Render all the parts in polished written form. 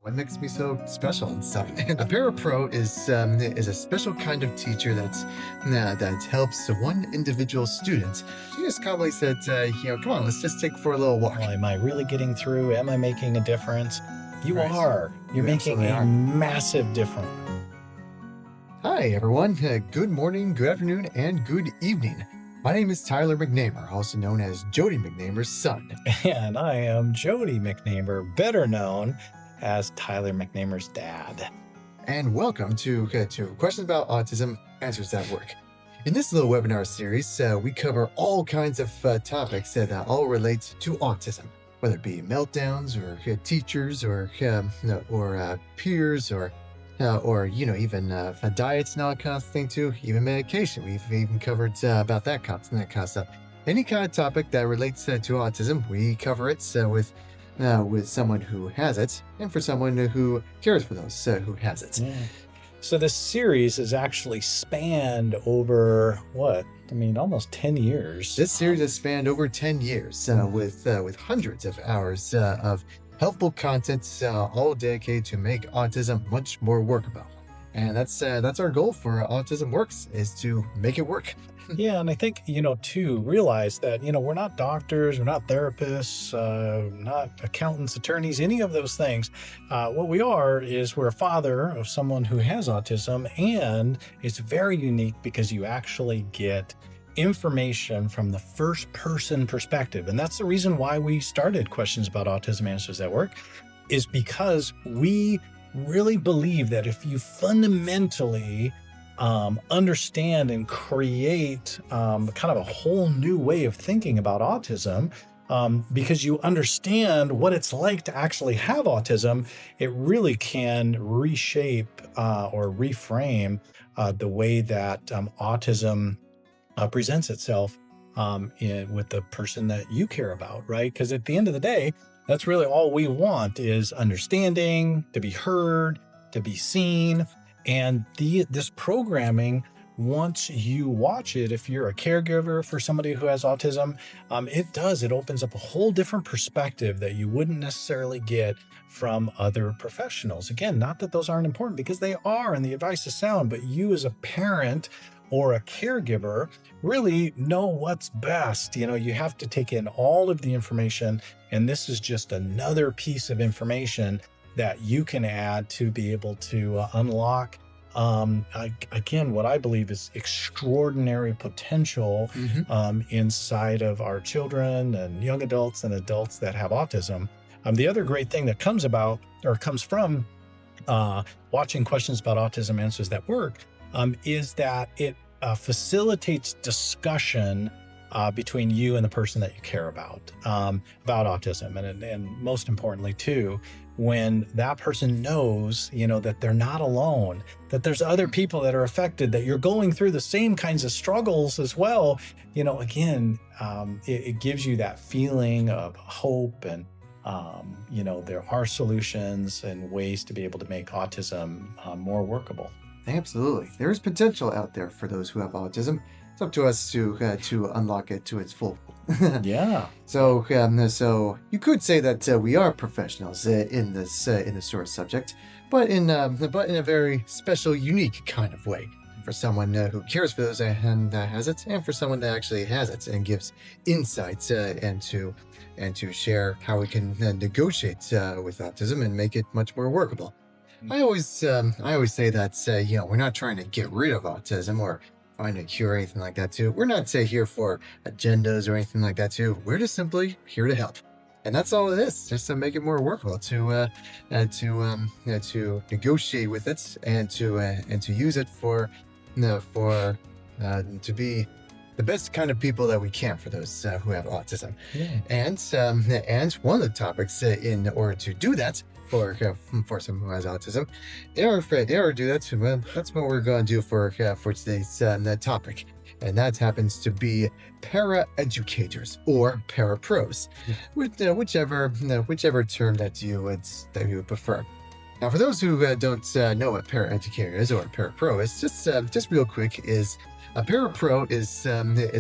What makes me so special and stuff? A parapro is a special kind of teacher that helps one individual student. She just calmly said, come on, let's just take for a little walk. Well, am I really getting through? Am I making a difference? You Right. are. You're You making absolutely a are. massive difference. Hi, everyone. Good morning, good afternoon, and good evening. My name is Tyler McNamer, also known as Jody McNamer's son. And I am Jody McNamer, better known as Tyler McNamer's dad. And welcome to Questions About Autism, Answers That Work. In this little webinar series, we cover all kinds of topics that all relate to autism, whether it be meltdowns or teachers or peers or even diets and all that kind of thing too, even medication. We've even covered about that kind of stuff. Any kind of topic that relates to autism, we cover it with someone who has it, and for someone who cares for those who has it. Yeah. So this series has actually spanned over almost 10 years. This series has spanned over 10 years with hundreds of hours of helpful content, all dedicated to make autism much more workable. And that's our goal for AutismWorks, is to make it work. Yeah, and I think, to realize that, we're not doctors, we're not therapists, not accountants, attorneys, any of those things. What we are is we're a father of someone who has autism, and it's very unique because you actually get information from the first person perspective. And that's the reason why we started Questions About Autism, Answers That Work, is because we really believe that if you fundamentally understand and create kind of a whole new way of thinking about autism, because you understand what it's like to actually have autism, it really can reshape or reframe the way that autism presents itself with the person that you care about, right? Because at the end of the day, that's really all we want, is understanding, to be heard, to be seen. And this programming, once you watch it, if you're a caregiver for somebody who has autism, it opens up a whole different perspective that you wouldn't necessarily get from other professionals. Again, not that those aren't important, because they are, and the advice is sound, but you as a parent or a caregiver really know what's best. You have to take in all of the information, and this is just another piece of information that you can add to be able to unlock, again, what I believe is extraordinary potential inside of our children and young adults and adults that have autism. The other great thing that comes from watching Questions About Autism, Answers That Work, is that it facilitates discussion between you and the person that you care about autism. And most importantly too, when that person knows, that they're not alone, that there's other people that are affected, that you're going through the same kinds of struggles as well, again, it gives you that feeling of hope, and there are solutions and ways to be able to make autism more workable. Absolutely. There is potential out there for those who have autism. It's up to us to unlock it to its full. Yeah. So you could say that we are professionals in this sort of subject, but in a very special, unique kind of way, for someone who cares for those and has it, and for someone that actually has it and gives insights and to share how we can negotiate with autism and make it much more workable. I always say that we're not trying to get rid of autism or find a cure or anything like that too. We're not here for agendas or anything like that too. We're just simply here to help, and that's all it is. Just to make it more workable, to negotiate with it, and to use it to be the best kind of people that we can for those who have autism. Yeah. And one of the topics in order to do that, for someone who has autism, in order to do that, well, that's what we're going to do for today's topic, and that happens to be paraeducators or parapros, whichever term that you would prefer. Now, for those who don't know what paraeducator is or parapro is, just real quick, is a parapro is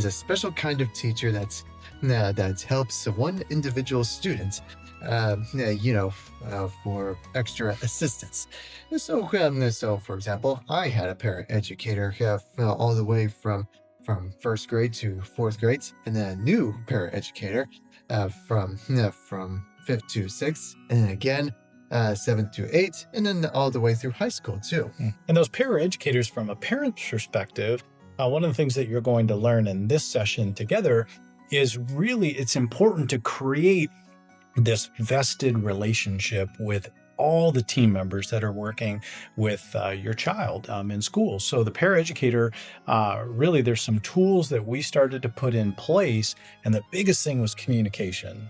a special kind of teacher that helps one individual student for extra assistance. So for example, I had a paraeducator all the way from first grade to fourth grade, and then a new paraeducator from fifth to sixth, and then again seventh to eighth, and then all the way through high school too. And those paraeducators, from a parent's perspective, one of the things that you're going to learn in this session together is really it's important to create this vested relationship with all the team members that are working with your child in school. So the paraeducator, really, there's some tools that we started to put in place, and the biggest thing was communication.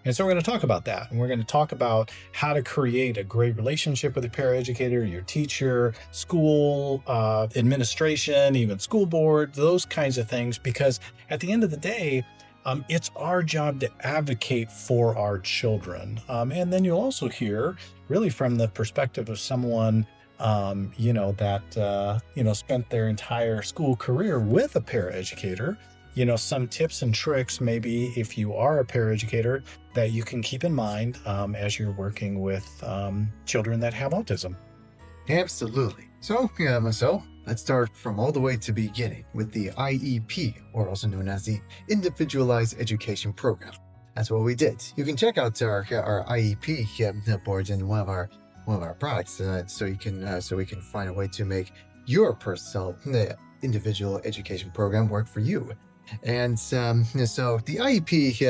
And so we're going to talk about that, and we're going to talk about how to create a great relationship with a paraeducator, your teacher, school administration, even school board, those kinds of things, because at the end of the day, it's our job to advocate for our children. And then you'll also hear really from the perspective of someone, that spent their entire school career with a paraeducator, some tips and tricks, maybe if you are a paraeducator, that you can keep in mind as you're working with children that have autism. Absolutely. So let's start from all the way to the beginning with the IEP, or also known as the Individualized Education Program. That's what we did. You can check out our IEP boards in one of our products, so we can find a way to make your personal individual education program work for you. And so the IEP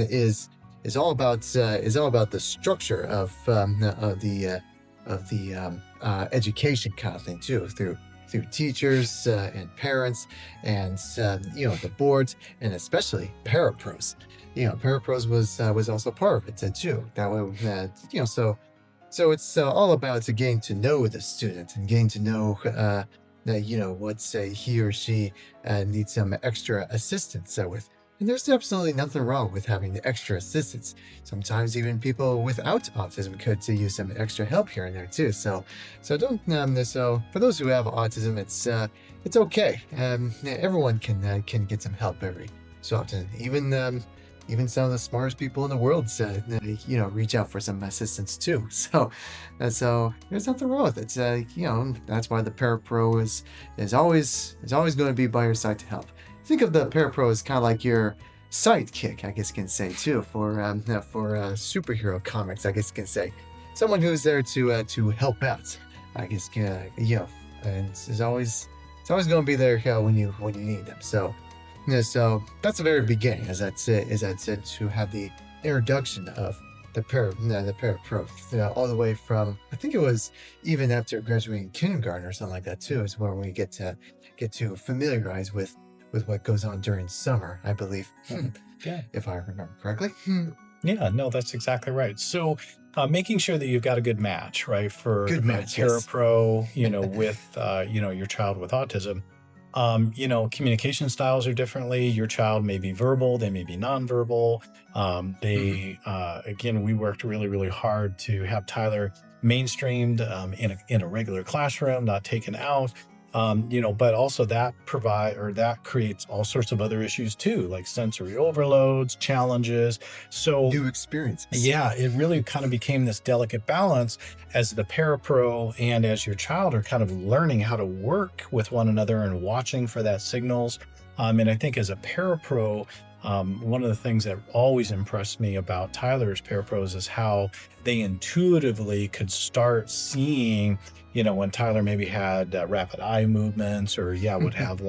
is all about the structure of the education kind of thing too, through teachers and parents and the boards, and especially parapros. Parapros was also part of it too. That way, so it's all about getting to know the student and getting to know what he or she needs some extra assistance with. And there's absolutely nothing wrong with having the extra assistance. Sometimes even people without autism could use some extra help here and there too. So don't. So for those who have autism, it's okay. Everyone can get some help every so often. Even some of the smartest people in the world reach out for some assistance too. So there's nothing wrong with it. That's why the parapro is always going to be by your side to help. Think of the parapro as kind of like your sidekick, I guess you can say too, for superhero comics. I guess you can say someone who's there to help out. I guess and it's always going to be there when you need them. So that's the very beginning, as I said, to have the introduction of the parapro, all the way from, I think it was even after graduating kindergarten or something like that too, is where we get to familiarize with what goes on during summer, I believe. Yeah. If I remember correctly. Yeah, no, that's exactly right. So making sure that you've got a good match, right, for parapro, with your child with autism. Communication styles are differently. Your child may be verbal, they may be nonverbal. Again, we worked really, really hard to have Tyler mainstreamed in a regular classroom, not taken out. But also that creates all sorts of other issues too, like sensory overloads, challenges. So new experiences. Yeah, it really kind of became this delicate balance as the parapro and as your child are kind of learning how to work with one another and watching for that signals. And I think as a parapro, one of the things that always impressed me about Tyler's parapros is how they intuitively could start seeing, when Tyler maybe had rapid eye movements or would have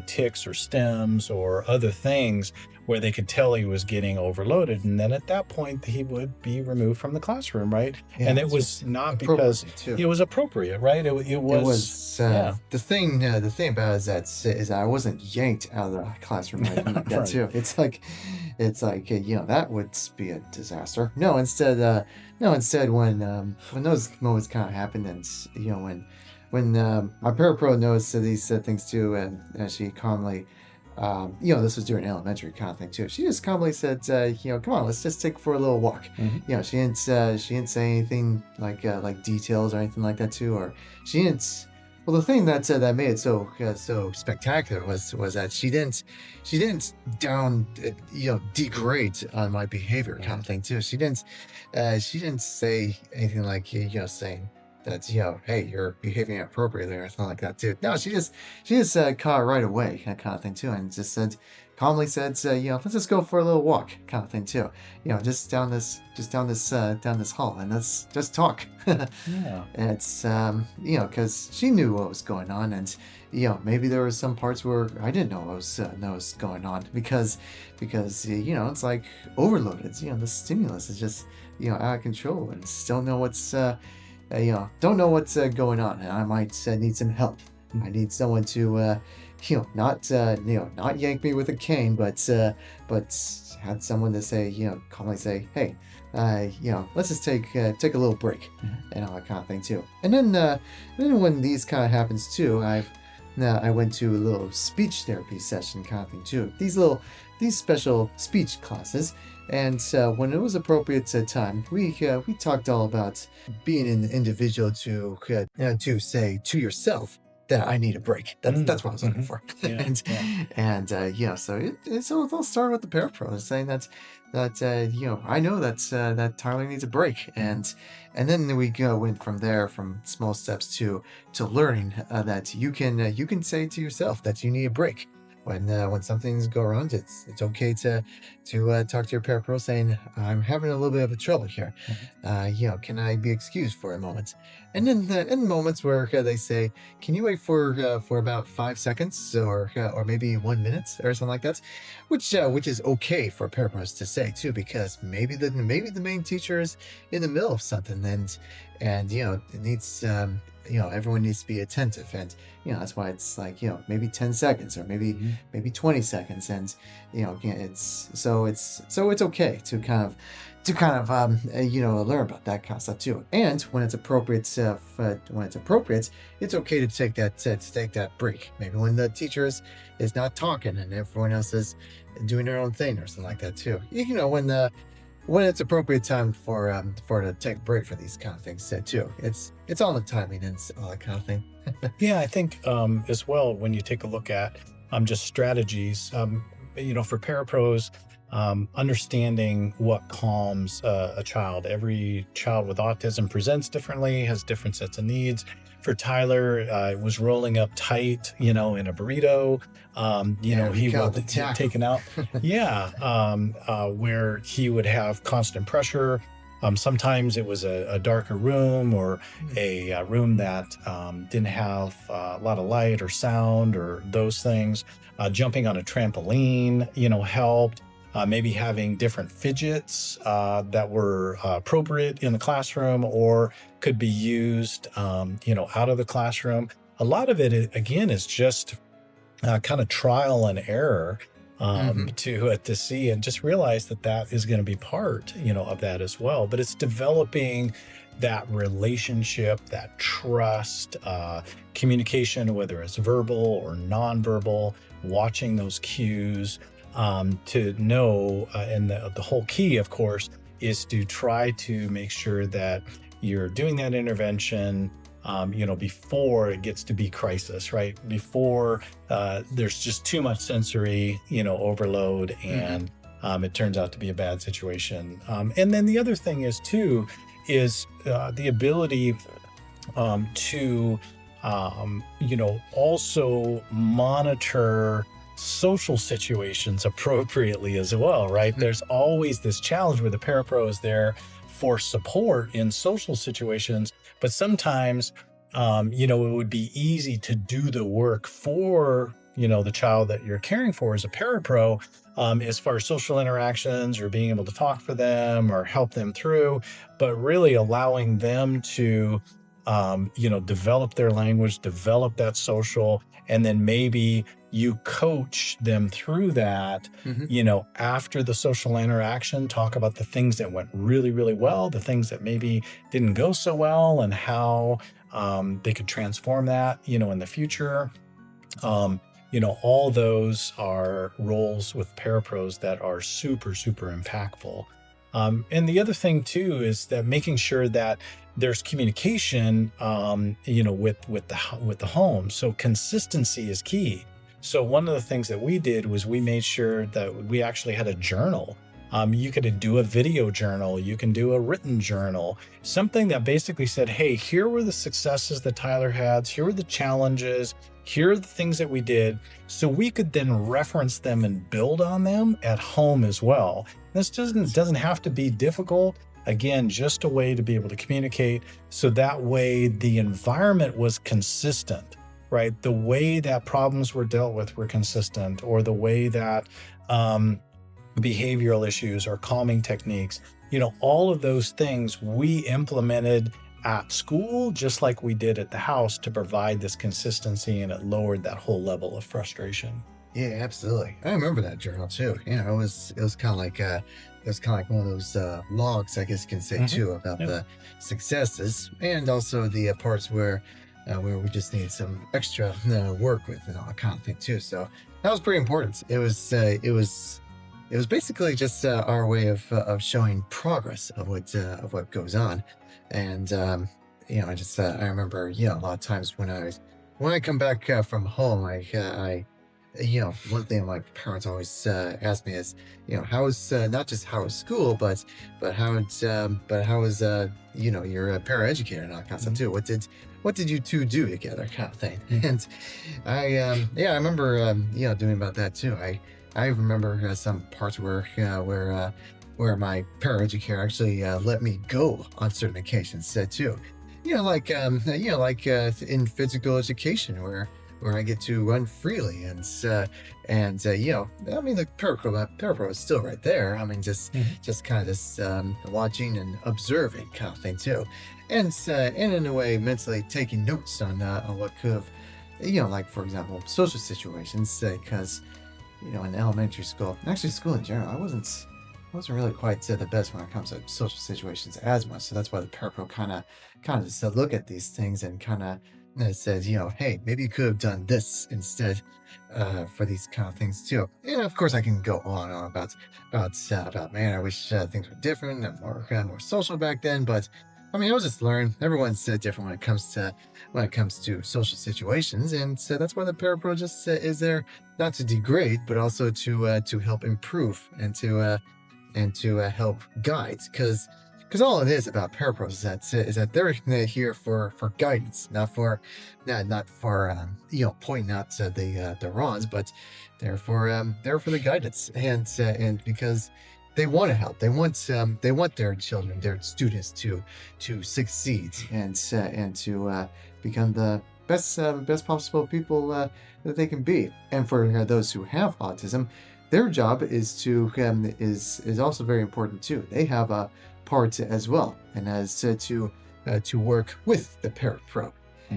tics or stems or other things where they could tell he was getting overloaded. And then at that point, he would be removed from the classroom, right? Yeah, and it was not because it was appropriate, right? It was the thing about it is that I wasn't yanked out of the classroom like that right. too. It's like that would be a disaster. No, instead when those moments kind of happened, and when my parapro noticed these things too, and she calmly, this was during elementary kind of thing too. She just calmly said, come on, let's just take for a little walk. Mm-hmm. She didn't say anything like details or anything like that too, or she didn't Well, the thing that made it so spectacular was that she didn't degrade on my behavior kind of thing too. She didn't say anything like saying that hey, you're behaving inappropriately or anything like that too. No, she just caught it right away, that kind of thing too, and just calmly said, let's just go for a little walk, kind of thing too. Just down this hall, and let's just talk. Yeah. And it's because she knew what was going on, and maybe there were some parts where I didn't know what was going on because it's like overloaded. The stimulus is just out of control, and still know what's don't know what's going on, and I might need some help. I need someone to not yank me with a cane, but had someone to say, calmly say, hey, let's just take a little break, and all that kind of thing too. And then when these kind of happens too, I went to a little speech therapy session kind of thing too. These special speech classes, and when it was appropriate time, we talked all about being an individual to say to yourself that I need a break. That's what I was looking for. Yeah, and yeah. so they'll start with the parapro saying that I know that Tyler needs a break, and then we went from there, from small steps to learning that you can say to yourself that you need a break when something's go wrong. It's okay to talk to your parapro saying, I'm having a little bit of a trouble here. Can I be excused for a moment? And then in moments where they say, can you wait for about 5 seconds or maybe 1 minute or something like that, which is okay for parapros to say too, because maybe the main teacher is in the middle of something, and it needs everyone needs to be attentive, and that's why it's like maybe 10 seconds or maybe 20 seconds, and it's okay to kind of learn about that kind of stuff too. And when it's appropriate, it's okay to take that break. Maybe when the teacher is not talking and everyone else is doing their own thing or something like that too. When it's appropriate time for to take a break for these kind of things too. It's all the timing and all that kind of thing. Yeah, I think as well, when you take a look at just strategies, for parapros, understanding what calms a child. Every child with autism presents differently, has different sets of needs. For Tyler, it was rolling up tight, in a burrito. He would get taken out. Yeah, where he would have constant pressure. Sometimes it was a darker room, or a room that didn't have a lot of light or sound or those things. Jumping on a trampoline, helped. Maybe having different fidgets that were appropriate in the classroom or could be used, out of the classroom. A lot of it, again, is just kind of trial and error to see and just realize that is going to be part, of that as well. But it's developing that relationship, that trust, communication, whether it's verbal or nonverbal, watching those cues. To know, and the whole key, of course, is to try to make sure that you're doing that intervention, before it gets to be crisis, right? Before there's just too much sensory, overload, and it turns out to be a bad situation. And then the other thing is the ability to, also monitor social situations appropriately as well, right? There's always this challenge where the parapro is there for support in social situations, but sometimes, it would be easy to do the work for, the child that you're caring for as a parapro, as far as social interactions or being able to talk for them or help them through, but really allowing them to, develop their language, develop that social, and then maybe you coach them through that, after the social interaction, talk about the things that went really, really well, the things that maybe didn't go so well, and how they could transform that, in the future. All those are roles with parapros that are super, super impactful. And the other thing too is that making sure that there's communication, with the home. So consistency is key. So one of the things that we did was we made sure that we actually had a journal. You could do a video journal, you can do a written journal, something that basically said, hey, here were the successes that Tyler had, here were the challenges, here are the things that we did. So we could then reference them and build on them at home as well. This doesn't have to be difficult. Again, just a way to be able to communicate. So that way the environment was consistent, right? The way that problems were dealt with were consistent, or the way that behavioral issues or calming techniques, all of those things we implemented at school, just like we did at the house, to provide this consistency, and it lowered that whole level of frustration. Yeah, absolutely. I remember that journal too. It was kind of like one of those logs, I guess you can say too, about Yep. the successes and also the parts where we just need some extra work with and all that kind of thing too. So that was pretty important. It was basically just our way of showing progress of what goes on, and I remember a lot of times when I come back from home, one thing my parents always ask me is, how is not just how is school, but how is your paraeducator and all that kind of stuff too. What did you two do together, kind of thing? And I remember doing about that too. I remember some parts where my paraeducator actually let me go on certain occasions too. Like in physical education where I get to run freely and I mean the parapro is still right there. I mean just kind of this watching and observing kind of thing too, and in a way mentally taking notes on what could have, like for example social situations, because in elementary school, actually school in general, I wasn't really quite the best when it comes to social situations as much. So that's why the parapro kind of just look at these things and kind of says, hey, maybe you could have done this instead for these kind of things too. And of course, I can go on and on about man, I wish things were different and more social back then. But I mean, I was just learning. Everyone's different when it comes to social situations, and so that's why the parapro just is there, not to degrade, but also to help improve and to help guide, because all it is about parapros is that they're here for guidance, not for pointing out the wrongs, but they're for the guidance, and because they want to help, they want their children, their students to succeed and to become the best possible people that they can be. And for those who have autism, their job is is also very important too. They have a part as well, and as to work with the parapro.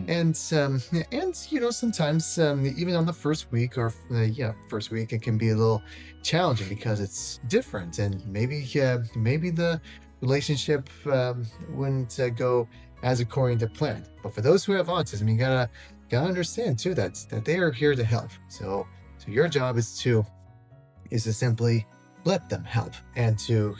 And sometimes even on the first week it can be a little challenging because it's different, and maybe the relationship wouldn't go as according to plan. But for those who have autism, you gotta understand too that they are here to help. So your job is to simply let them help, and to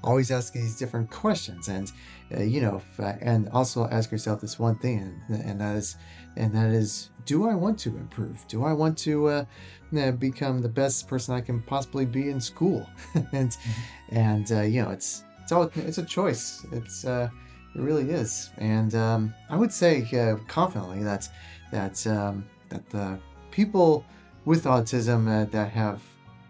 always ask these different questions, and and also ask yourself this one thing, and that is, do I want to improve? Do I want to become the best person I can possibly be in school? and it's a choice. It really is, and I would say confidently that the people with autism that have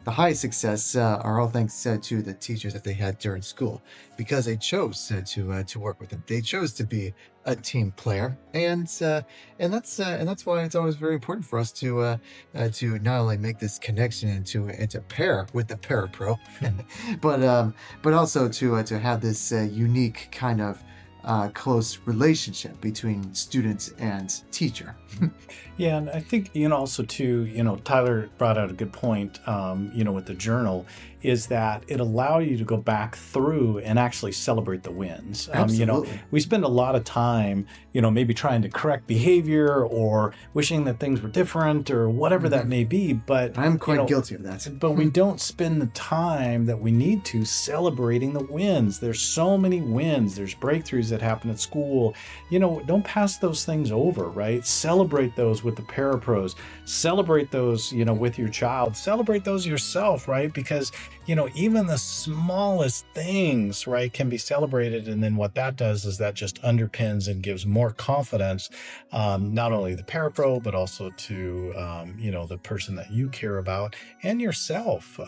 the highest success are all thanks to the teachers that they had during school, because they chose to work with them. They chose to be a team player, and that's why it's always very important for us to not only make this connection and to pair with the parapro, but also to have this unique kind of close relationship between student and teacher. Yeah, and I think, also too, Tyler brought out a good point, with the journal, is that it allow you to go back through and actually celebrate the wins. Absolutely. We spend a lot of time, maybe trying to correct behavior or wishing that things were different or whatever that may be. But I'm quite guilty of that. But we don't spend the time that we need to celebrating the wins. There's so many wins. There's breakthroughs that happen at school. Don't pass those things over, right? Celebrate those with the parapros. Celebrate those, with your child. Celebrate those yourself, right? Because, even the smallest things, right, can be celebrated. And then what that does is that just underpins and gives more confidence, not only the parapro, but also to, the person that you care about and yourself.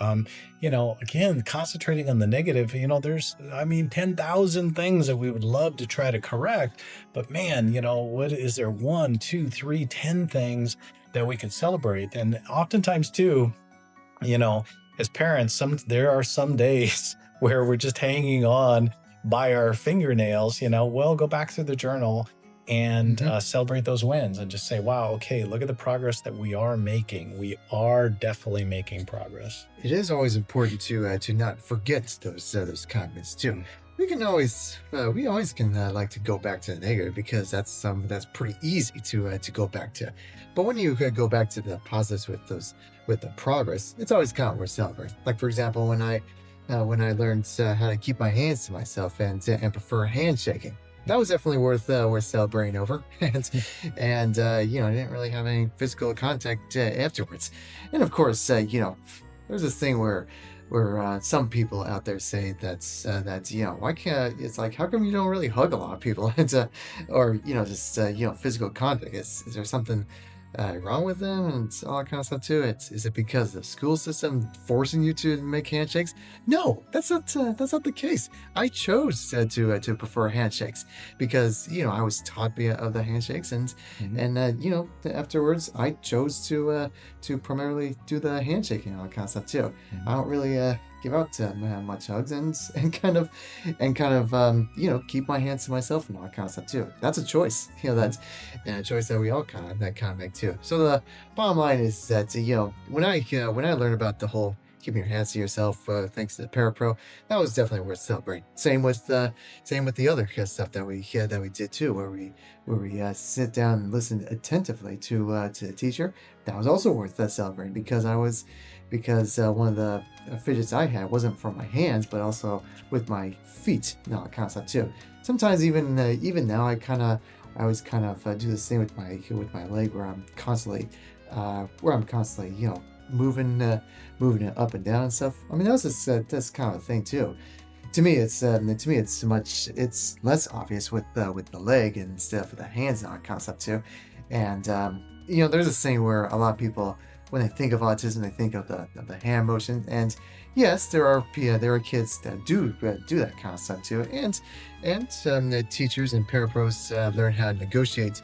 Again, concentrating on the negative, there's, 10,000 things that we would love to try to correct, but man, what is there 1, 2, 3, 10 things that we can celebrate? And oftentimes too, as parents, there are some days where we're just hanging on by our fingernails. We'll go back through the journal and celebrate those wins and just say, wow, okay, look at the progress that we are making. We are definitely making progress. It is always important to not forget those comments too. We always can like to go back to the negative because that's pretty easy to go back to. But when you go back to the positives with the progress, it's always kind of worth celebrating. Like for example, when I learned how to keep my hands to myself and prefer handshaking, that was definitely worth celebrating over. and I didn't really have any physical contact afterwards. And of course, there's this thing where some people out there say that why can't, it's like, how come you don't really hug a lot of people or just physical contact? Is there something wrong with them and all that kind of stuff too? Is it because the school system forcing you to make handshakes? No, that's not the case. I chose to prefer handshakes because I was taught of the handshakes and afterwards I chose to primarily do the handshaking and all that kind of stuff too. I don't really give out much hugs and kind of keep my hands to myself and all that kind of stuff too. That's a choice, that's a choice that we all kind of make too. So the bottom line is that when I learned about the whole keeping your hands to yourself thanks to the parapro, that was definitely worth celebrating. Same with the other stuff that we did too, where we sit down and listen attentively to the teacher. That was also worth celebrating because one of the fidgets I had wasn't from my hands, but also with my feet. No, kind of stuff too. Sometimes even now, I always kind of do the same with my leg, where I'm constantly moving it up and down and stuff. That's kind of a thing too. To me, it's less obvious with the leg instead of the hands and all that kind of stuff too. And there's a saying where a lot of people, when they think of autism, they think of the hand motion. And yes, there are kids that do that kind of stuff too. And the teachers and parapros learn how to negotiate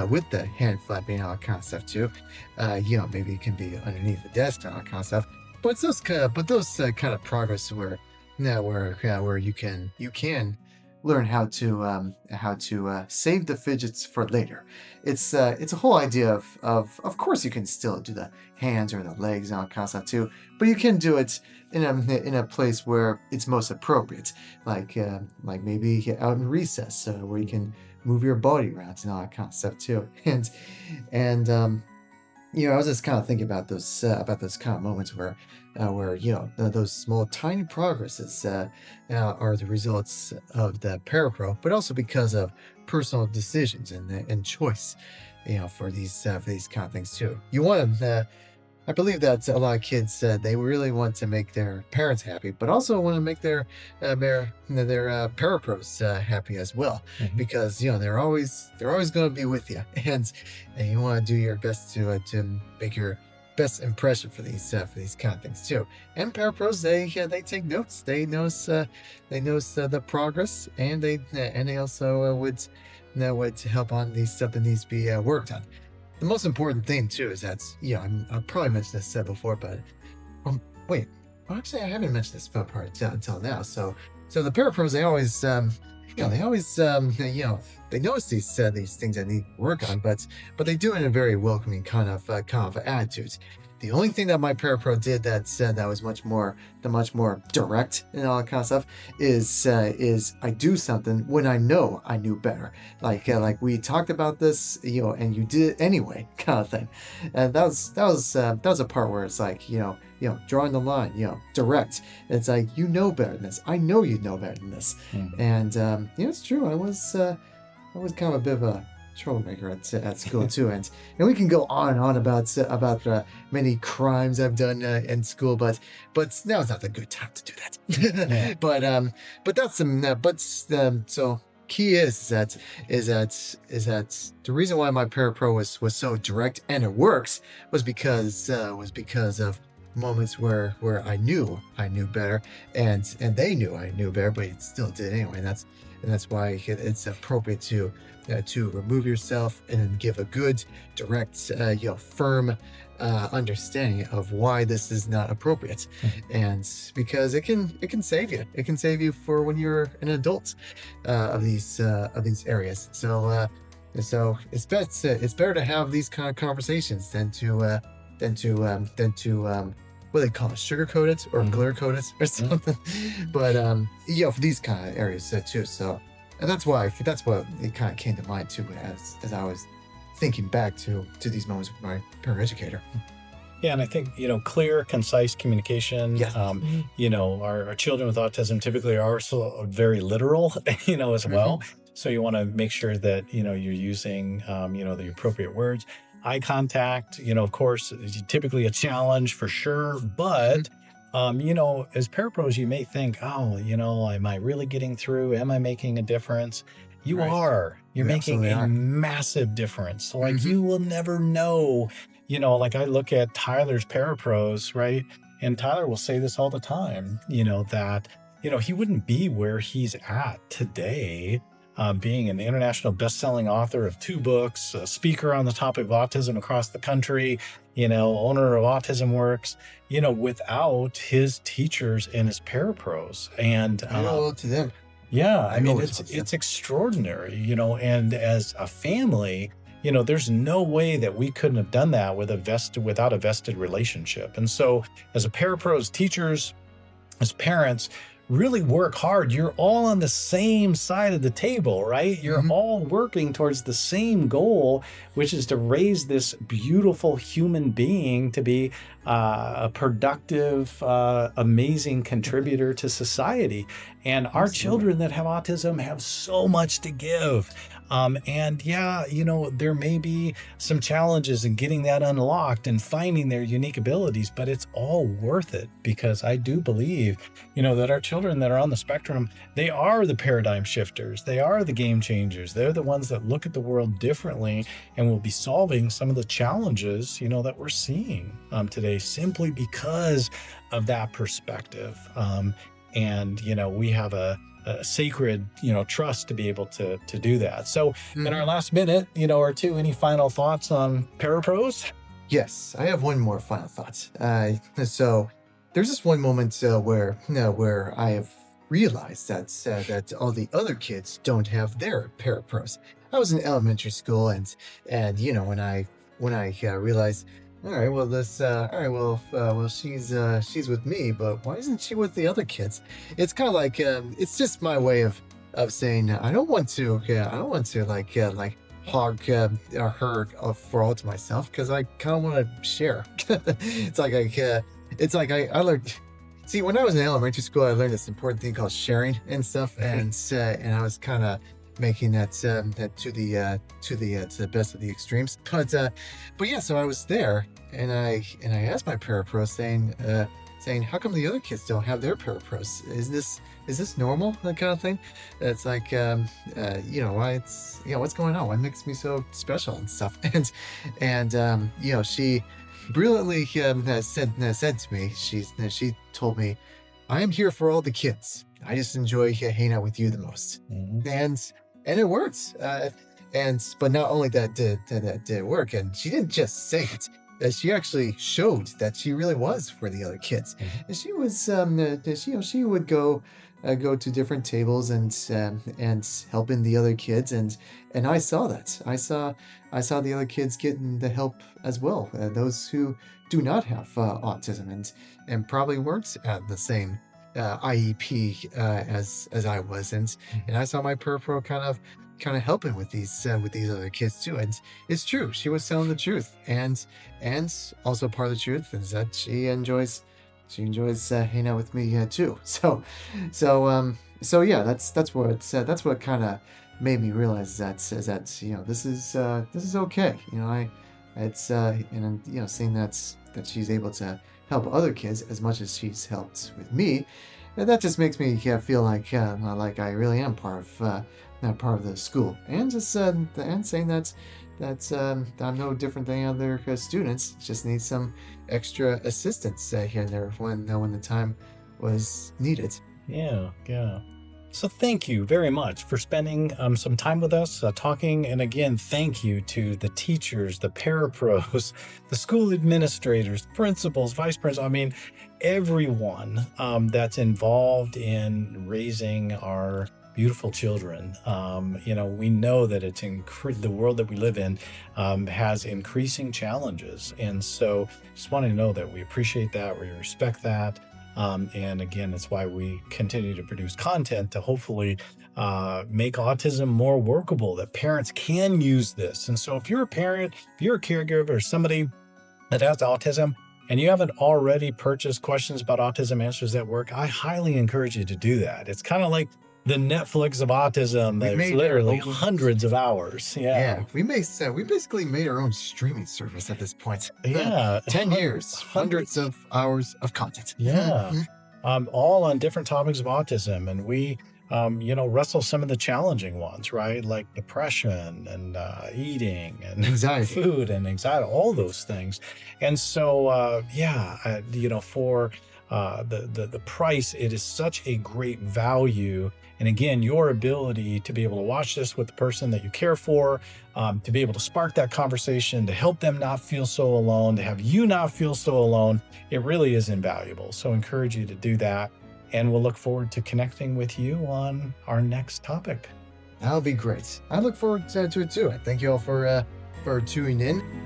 with the hand flapping and all that kind of stuff too. Maybe it can be underneath the desk and all that kind of stuff. But those kind of progress where you can learn how to save the fidgets for later. It's a whole idea of course you can still do the hands or the legs and all that kind of stuff too, but you can do it in a place where it's most appropriate, like maybe out in recess where you can move your body around and all that kind of stuff too. And I was just kind of thinking about those kind of moments where those small tiny progresses are the results of the parapro, but also because of personal decisions and choice, for these kind of things too. You want to. I believe that a lot of kids they really want to make their parents happy, but also want to make their parapros happy as well, because they're always going to be with you, and you want to do your best to make your best impression for these kind of things too. And parapros, they take notes. They notice the progress, and they also would help on the stuff that needs to be worked on. The most important thing too is that I've probably mentioned this before, but actually I haven't mentioned this part until now. So the parapros, they always they always, they notice these things that need work on, but they do it in a very welcoming kind of attitude. The only thing that my parapro did that was much more direct and all that kind of stuff is I do something when I know I knew better, like we talked about this, and you did it anyway, kind of thing. And that was a part where it's like, drawing the line, direct. It's like, you know better than this. I know you know better than this. Mhm. And it's true. I was kind of a bit of a troublemaker at school too, and we can go on and on about many crimes I've done in school, but now's not the good time to do that. Yeah. But that's so key is that the reason why my parapro was so direct and it works was because of moments where I knew better, and they knew I knew better, but it still did anyway. And that's why it's appropriate to remove yourself and then give a good, direct, firm understanding of why this is not appropriate. And because it can save you. It can save you for when you're an adult of these areas. So it's better to have these kind of conversations than to what they call it, sugarcoat it or clear coat it or something. But for these kind of areas too. So, and that's what it kind of came to mind too, as I was thinking back to these moments with my paraeducator. Yeah, and I think, clear, concise communication. Yes. Our children with autism typically are also very literal, as well. So you want to make sure that, you're using, the appropriate words. Eye contact, of course, is typically a challenge for sure. But, as parapros, you may think, am I really getting through? Am I making a difference? You Right. are. You're You making absolutely a are. massive difference. So, you will never know. Like I look at Tyler's parapros, right? And Tyler will say this all the time, that, he wouldn't be where he's at today, being an international best-selling author of 2 books, a speaker on the topic of autism across the country, owner of AutismWorks, without his teachers and his parapros. And I owe it to them. yeah, I I mean, owe it to them. it's extraordinary, and as a family, there's no way that we couldn't have done that without a vested relationship. And so as a parapro, as teachers, as parents, really work hard. You're all on the same side of the table, right? You're all working towards the same goal, which is to raise this beautiful human being to be a productive, amazing contributor to society. And our children that have autism have so much to give. There may be some challenges in getting that unlocked and finding their unique abilities, but it's all worth it, because I do believe, that our children that are on the spectrum, they are the paradigm shifters. They are the game changers. They're the ones that look at the world differently and will be solving some of the challenges, that we're seeing today, simply because of that perspective. We have a sacred, trust to be able to do that. So in our last minute, or two, any final thoughts on parapros? Yes, I have one more final thought. So there's this one moment where I have realized that all the other kids don't have their parapros. I was in elementary school, and when I realized, all right, well, she's with me, but why isn't she with the other kids? It's kind of like it's just my way of saying I don't want to like hog her for all to myself, because I kind of want to share. It's like I learned. See, when I was in elementary school, I learned this important thing called sharing and stuff, and I was kind of making that to the best of the extremes. But yeah, so I was there, and I asked my parapro, saying, how come the other kids don't have their parapros? Is this normal? That kind of thing. It's like why what's going on? What makes me so special and stuff? And she brilliantly said to me, she told me, I am here for all the kids. I just enjoy hanging out with you the most. And it works. But not only that did work, and she didn't just say it. She actually showed that she really was for the other kids. And she was, she would go go to different tables and helping the other kids, and I saw that. I saw the other kids getting the help as well. Those who do not have autism and probably weren't at the same IEP as I was, and I saw my parapro kind of helping with these other kids too. And it's true, she was telling the truth, and also part of the truth is that she enjoys hanging out with me too. So yeah, that's what kind of made me realize that this is okay. Seeing that she's able to help other kids as much as she's helped with me, and that just makes me feel like I really am part of the school, and just and saying that I'm no different than other students. Just need some extra assistance here and there when the time was needed. Yeah, yeah. So thank you very much for spending some time with us talking. And again, thank you to the teachers, the parapros, the school administrators, principals, vice principals. I mean, everyone that's involved in raising our beautiful children. We know that the world that we live in has increasing challenges. And so just want to know that we appreciate that, we respect that. And again, it's why we continue to produce content to hopefully make autism more workable, that parents can use this. And so if you're a parent, if you're a caregiver, or somebody that has autism, and you haven't already purchased Questions About Autism Answers That Work, I highly encourage you to do that. It's kind of like the Netflix of autism. There's literally hundreds of hours. Yeah, we basically made our own streaming service at this point. Yeah. 10 years, hundreds of hours of content. Yeah. All on different topics of autism. And we, wrestle some of the challenging ones, right? Like depression and eating and Anxiety. food and anxiety, all those things. And so, for the price, it is such a great value. And again, your ability to be able to watch this with the person that you care for, to be able to spark that conversation, to help them not feel so alone, to have you not feel so alone, it really is invaluable. So I encourage you to do that. And we'll look forward to connecting with you on our next topic. That'll be great. I look forward to it too. Thank you all for tuning in.